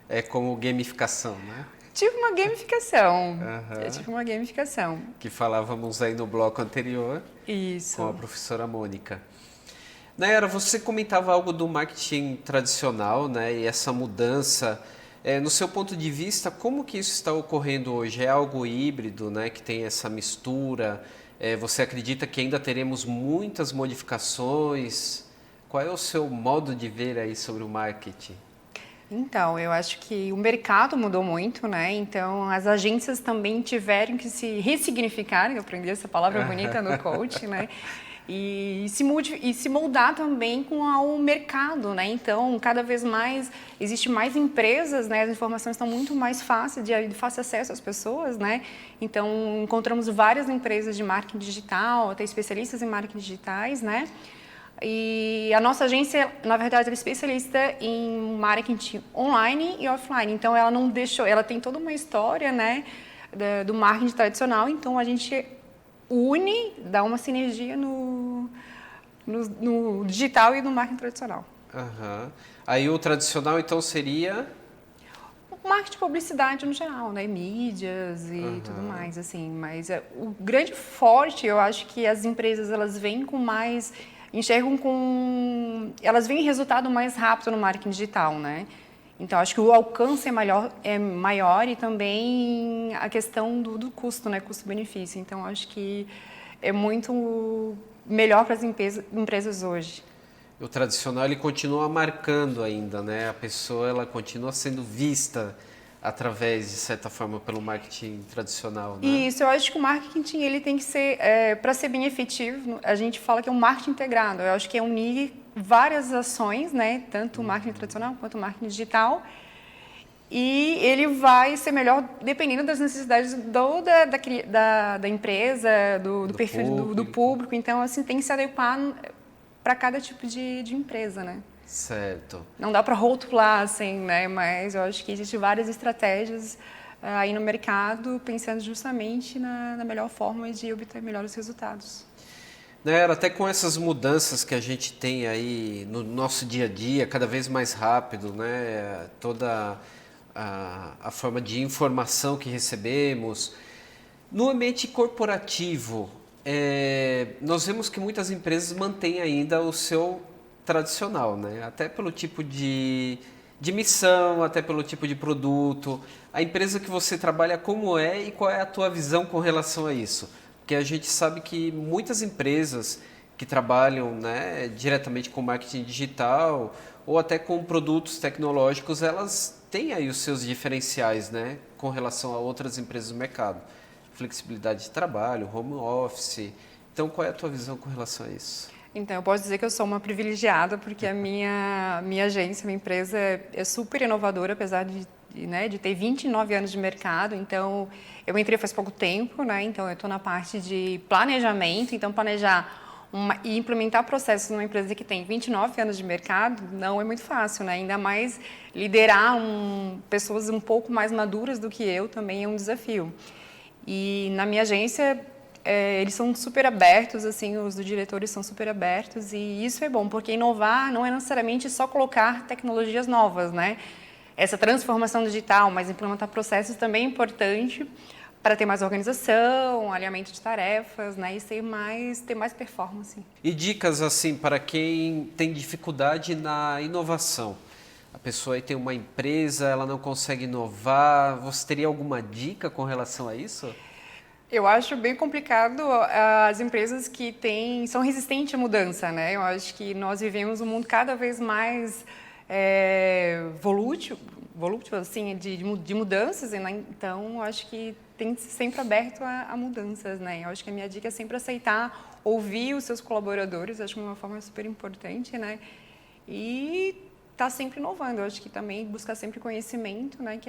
é como gamificação, né? Tipo uma gamificação. Uhum. É tipo uma gamificação. Que falávamos aí no bloco anterior. Isso. Com a professora Mônica. Nayara, você comentava algo do marketing tradicional, né? E essa mudança, no seu ponto de vista, como que isso está ocorrendo hoje? É algo híbrido, né? Que tem essa mistura? Você acredita que ainda teremos muitas modificações? Qual é o seu modo de ver aí sobre o marketing? Então, eu acho que o mercado mudou muito, né? Então, as agências também tiveram que se ressignificar, eu aprendi essa palavra bonita no coach, né? E se moldar também com o mercado, né? Então, cada vez mais, existe mais empresas, né? As informações estão muito mais fáceis, de fácil acesso às pessoas, né? Então, encontramos várias empresas de marketing digital, até especialistas em marketing digitais, né? E a nossa agência, na verdade, ela é especialista em marketing online e offline. Então, ela não deixou... Ela tem toda uma história, né? Do marketing tradicional, então a gente dá uma sinergia no digital e no marketing tradicional. Uhum. Aí o tradicional, então, seria? O marketing de publicidade no geral, né? Mídias e tudo mais, assim. Mas o grande forte, eu acho que as empresas, elas vêm com mais... Elas veem resultado mais rápido no marketing digital, né? Então, acho que o alcance é maior e também a questão do custo, né? Custo-benefício. Então, acho que é muito melhor para as empresas hoje. O tradicional, ele continua marcando ainda, né? A pessoa, ela continua sendo vista através, de certa forma, pelo marketing tradicional, né? Isso, eu acho que o marketing, ele tem que ser, para ser bem efetivo, a gente fala que é um marketing integrado. Eu acho que é unir várias ações, né? Tanto o marketing tradicional quanto o marketing digital. E ele vai ser melhor dependendo das necessidades da empresa, do perfil do público. Então, assim, tem que se adequar para cada tipo de empresa, né? Certo. Não dá para rotular, assim, né? Mas eu acho que existem várias estratégias aí no mercado, pensando justamente na melhor forma de obter melhores resultados. Nayara, até com essas mudanças que a gente tem aí no nosso dia a dia, cada vez mais rápido, né? Toda a forma de informação que recebemos. No ambiente corporativo, nós vemos que muitas empresas mantêm ainda o seu tradicional, né? Até pelo tipo de missão, até pelo tipo de produto. A empresa que você trabalha, como é e qual é a tua visão com relação a isso? Porque a gente sabe que muitas empresas que trabalham, né, diretamente com marketing digital ou até com produtos tecnológicos, elas têm aí os seus diferenciais, né, com relação a outras empresas do mercado. Flexibilidade de trabalho, home office. Então, qual é a tua visão com relação a isso? Então, eu posso dizer que eu sou uma privilegiada, porque a minha agência, minha empresa é super inovadora, apesar de ter 29 anos de mercado. Então, eu entrei faz pouco tempo, né? Então, eu estou na parte de planejamento. Então, planejar e implementar processos numa empresa que tem 29 anos de mercado não é muito fácil, né? Ainda mais liderar pessoas um pouco mais maduras do que eu também é um desafio. E na minha agência, eles são super abertos, assim, os diretores são super abertos, e isso é bom, porque inovar não é necessariamente só colocar tecnologias novas, né? Essa transformação digital, mas implementar processos também é importante para ter mais organização, alinhamento de tarefas, né? E ter mais performance. E dicas, assim, para quem tem dificuldade na inovação? A pessoa aí tem uma empresa, ela não consegue inovar. Você teria alguma dica com relação a isso? Eu acho bem complicado as empresas que são resistentes à mudança, né? Eu acho que nós vivemos um mundo cada vez mais volútil assim, de mudanças, né? Então, eu acho que tem que ser sempre aberto a mudanças, né? Eu acho que a minha dica é sempre aceitar, ouvir os seus colaboradores, acho que é uma forma super importante, né? E tá sempre inovando, eu acho que também buscar sempre conhecimento, né,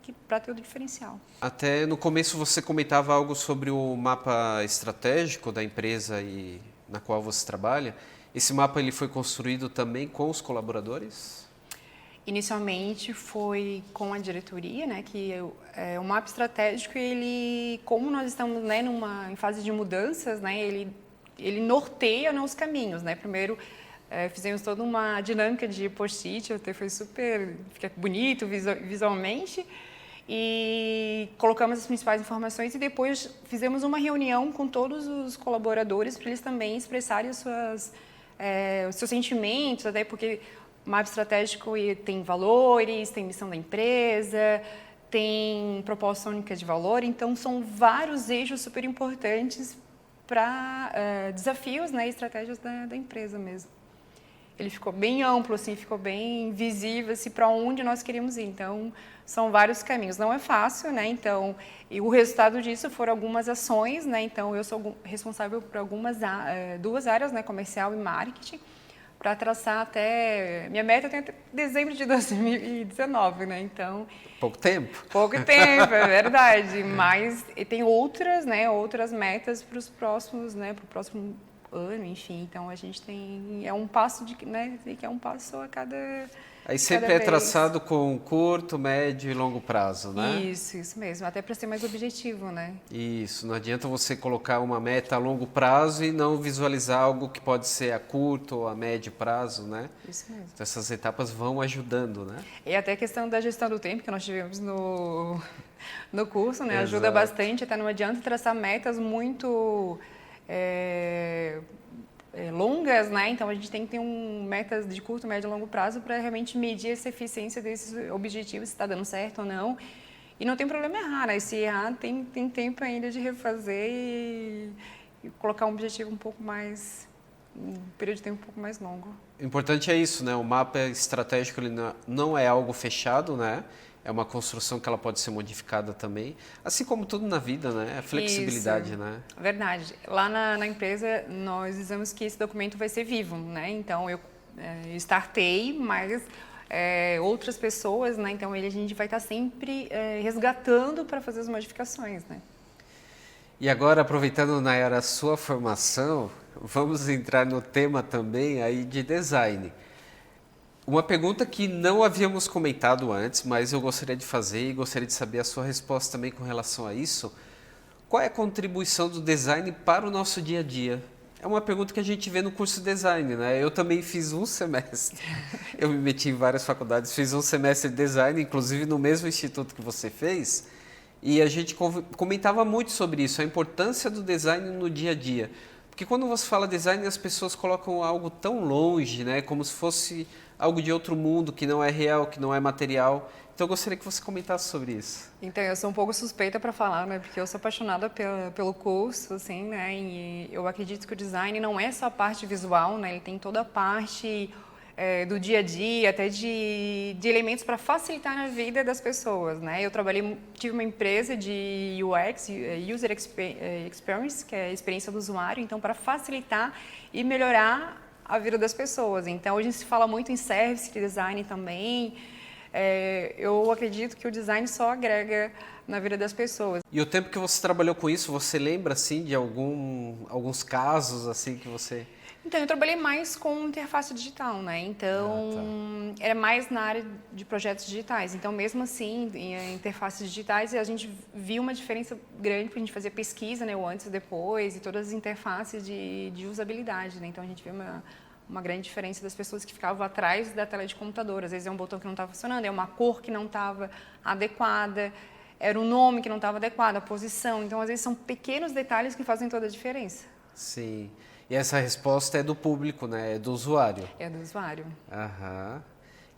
que para ter o diferencial. Até no começo você comentava algo sobre o mapa estratégico da empresa na qual você trabalha. Esse mapa ele foi construído também com os colaboradores? Inicialmente foi com a diretoria, né, que o mapa estratégico, ele, como nós estamos, né, em fase de mudanças, né, ele norteia, né, os caminhos, né. Primeiro fizemos toda uma dinâmica de post-it, até foi fica bonito visualmente, e colocamos as principais informações e depois fizemos uma reunião com todos os colaboradores para eles também expressarem os seus sentimentos, até porque o mapa estratégico tem valores, tem missão da empresa, tem proposta única de valor, então são vários eixos super importantes para desafios, né, e estratégias da empresa mesmo. Ele ficou bem amplo, assim, ficou bem visível assim, para onde nós queríamos ir. Então, são vários caminhos. Não é fácil, né? Então, e o resultado disso foram algumas ações, né? Então, eu sou responsável por duas áreas, né? Comercial e marketing, para traçar até... Minha meta tem até dezembro de 2019, né? Então... Pouco tempo. Pouco tempo, é verdade. Mas tem outras, né? Outras metas para os próximos, né? Para o próximo ano, enfim. Então, a gente tem... É um passo né? Que é um passo a cada... Aí sempre é traçado com curto, médio e longo prazo, né? Isso mesmo. Até para ser mais objetivo, né? Isso. Não adianta você colocar uma meta a longo prazo e não visualizar algo que pode ser a curto ou a médio prazo, né? Isso mesmo. Então, essas etapas vão ajudando, né? E até a questão da gestão do tempo que nós tivemos no curso, né? Exato. Ajuda bastante. Até não adianta traçar metas muito... longas, né? Então a gente tem que ter metas de curto, médio e longo prazo para realmente medir essa eficiência desses objetivos, se está dando certo ou não. E não tem problema errar, né? Se errar, tem tempo ainda de refazer e colocar um objetivo um pouco mais, um período de tempo um pouco mais longo. O importante é isso, né? O mapa estratégico ele não é algo fechado, né? É uma construção que ela pode ser modificada também, assim como tudo na vida, né? A flexibilidade, Isso. né? Verdade. Lá na empresa, nós dizemos que esse documento vai ser vivo, né? Então, eu startei, mas outras pessoas, né? Então, a gente vai estar sempre resgatando para fazer as modificações, né? E agora, aproveitando, Nayara, a sua formação, vamos entrar no tema também aí de design. Uma pergunta que não havíamos comentado antes, mas eu gostaria de fazer e gostaria de saber a sua resposta também com relação a isso. Qual é a contribuição do design para o nosso dia a dia? É uma pergunta que a gente vê no curso de design, né? Eu também fiz um semestre. Eu me meti em várias faculdades, fiz um semestre de design, inclusive no mesmo instituto que você fez. E a gente comentava muito sobre isso, a importância do design no dia a dia. Porque quando você fala design, as pessoas colocam algo tão longe, né? Como se fosse algo de outro mundo, que não é real, que não é material. Então eu gostaria que você comentasse sobre isso. Então, eu sou um pouco suspeita para falar, né? Porque eu sou apaixonada pelo curso, assim, né? E eu acredito que o design não é só a parte visual, né? Ele tem toda a parte do dia a dia, até de elementos para facilitar a vida das pessoas, né? Eu tive uma empresa de UX, User Experience, que é a experiência do usuário, então para facilitar e melhorar a vida das pessoas. Então, hoje se fala muito em service design também. Eu acredito que o design só agrega na vida das pessoas. E o tempo que você trabalhou com isso, você lembra assim de alguns casos assim que você... Então, eu trabalhei mais com interface digital, né? Então, era mais na área de projetos digitais. Então, mesmo assim, em interfaces digitais, a gente viu uma diferença grande, porque a gente fazia pesquisa, né? O antes e depois, e todas as interfaces de usabilidade, né? Então, a gente viu uma grande diferença das pessoas que ficavam atrás da tela de computador. Às vezes é um botão que não estava funcionando, é uma cor que não estava adequada, era um nome que não estava adequado, a posição. Então, às vezes, são pequenos detalhes que fazem toda a diferença. Sim. E essa resposta é do público, né? É do usuário. É do usuário. Aham.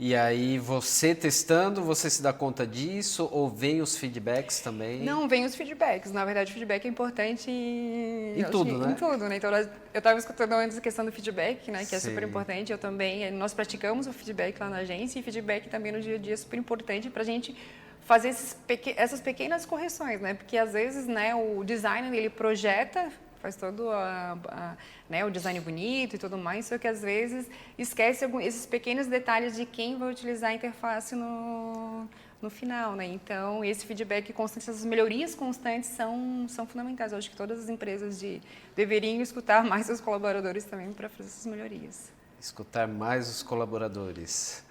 E aí, você testando, você se dá conta disso? Ou vem os feedbacks também? Não, vem os feedbacks. Na verdade, o feedback é importante em tudo, né? Em tudo, né? Então, eu estava escutando antes a questão do feedback, né? Que é Sim. super importante. Eu também, nós praticamos o feedback lá na agência, e feedback também no dia a dia é super importante para a gente fazer essas pequenas correções, né? Porque, às vezes, né, o designer, ele projeta, faz todo né, o design bonito e tudo mais, só que às vezes esquece esses pequenos detalhes de quem vai utilizar a interface no final, né? Então, esse feedback constante, essas melhorias constantes são fundamentais. Eu acho que todas as empresas deveriam escutar mais seus colaboradores também para fazer essas melhorias. Escutar mais os colaboradores.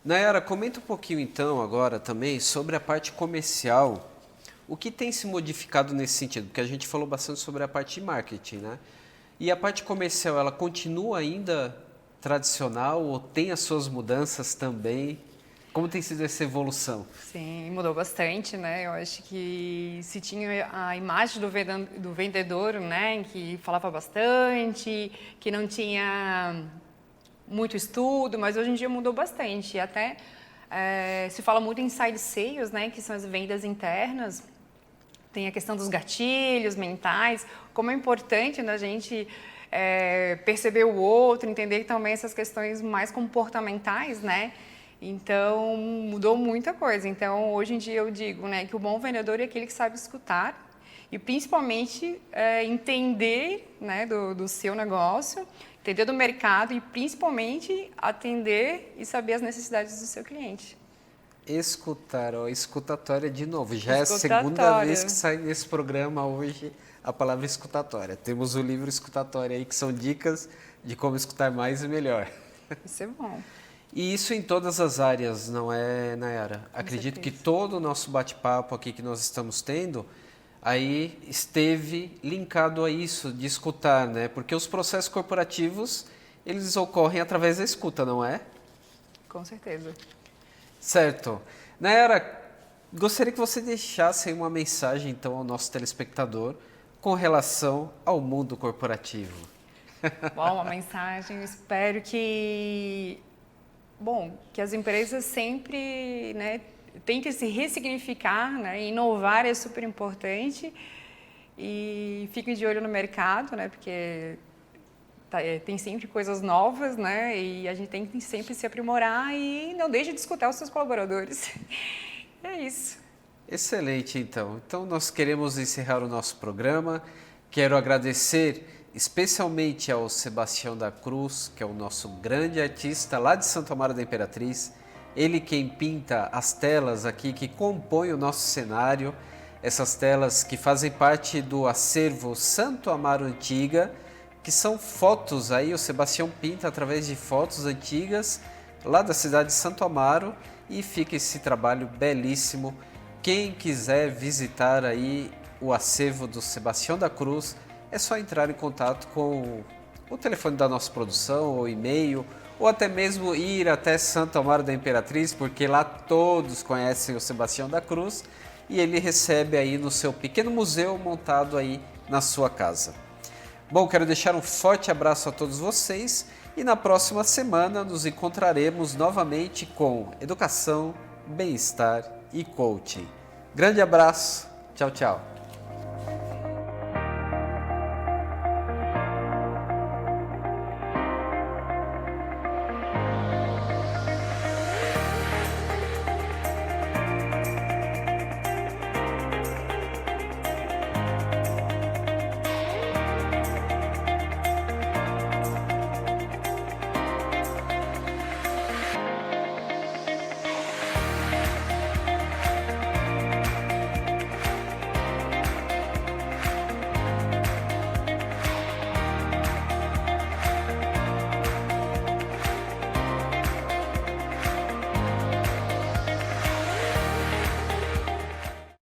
Nayara, comenta um pouquinho então agora também sobre a parte comercial. O que tem se modificado nesse sentido? Porque a gente falou bastante sobre a parte de marketing, né? E a parte comercial, ela continua ainda tradicional ou tem as suas mudanças também? Como tem sido essa evolução? Sim, mudou bastante, né? Eu acho que se tinha a imagem do vendedor, né? Que falava bastante, que não tinha muito estudo, mas hoje em dia mudou bastante. E até se fala muito em inside sales, né? Que são as vendas internas. Tem a questão dos gatilhos mentais, como é importante, né, a gente perceber o outro, entender também essas questões mais comportamentais, né? Então, mudou muita coisa. Então, hoje em dia eu digo, né, que o bom vendedor é aquele que sabe escutar e principalmente entender, né, do seu negócio, entender do mercado e principalmente atender e saber as necessidades do seu cliente. Escutar, ó, escutatória de novo. Já é a segunda vez que sai nesse programa hoje a palavra escutatória. Temos o livro Escutatória aí, que são dicas de como escutar mais e melhor. Isso é bom. E isso em todas as áreas, não é, Nayara? Acredito que todo o nosso bate-papo aqui que nós estamos tendo, aí esteve linkado a isso, de escutar, né? Porque os processos corporativos, eles ocorrem através da escuta, não é? Com certeza. Certo. Nayara, gostaria que você deixasse aí uma mensagem, então, ao nosso telespectador com relação ao mundo corporativo. Bom, uma mensagem, espero que as empresas sempre, né, tentem se ressignificar, né, inovar é super importante e fiquem de olho no mercado, né, porque tem sempre coisas novas, né? E a gente tem que sempre se aprimorar e não deixe de escutar os seus colaboradores. É isso. Excelente, então. Então, nós queremos encerrar o nosso programa. Quero agradecer especialmente ao Sebastião da Cruz, que é o nosso grande artista lá de Santo Amaro da Imperatriz. Ele quem pinta as telas aqui que compõem o nosso cenário. Essas telas que fazem parte do acervo Santo Amaro Antiga, que são fotos aí, o Sebastião pinta através de fotos antigas lá da cidade de Santo Amaro e fica esse trabalho belíssimo. Quem quiser visitar aí o acervo do Sebastião da Cruz, é só entrar em contato com o telefone da nossa produção, ou e-mail, ou até mesmo ir até Santo Amaro da Imperatriz, porque lá todos conhecem o Sebastião da Cruz e ele recebe aí no seu pequeno museu montado aí na sua casa. Bom, quero deixar um forte abraço a todos vocês e na próxima semana nos encontraremos novamente com educação, bem-estar e coaching. Grande abraço, tchau, tchau.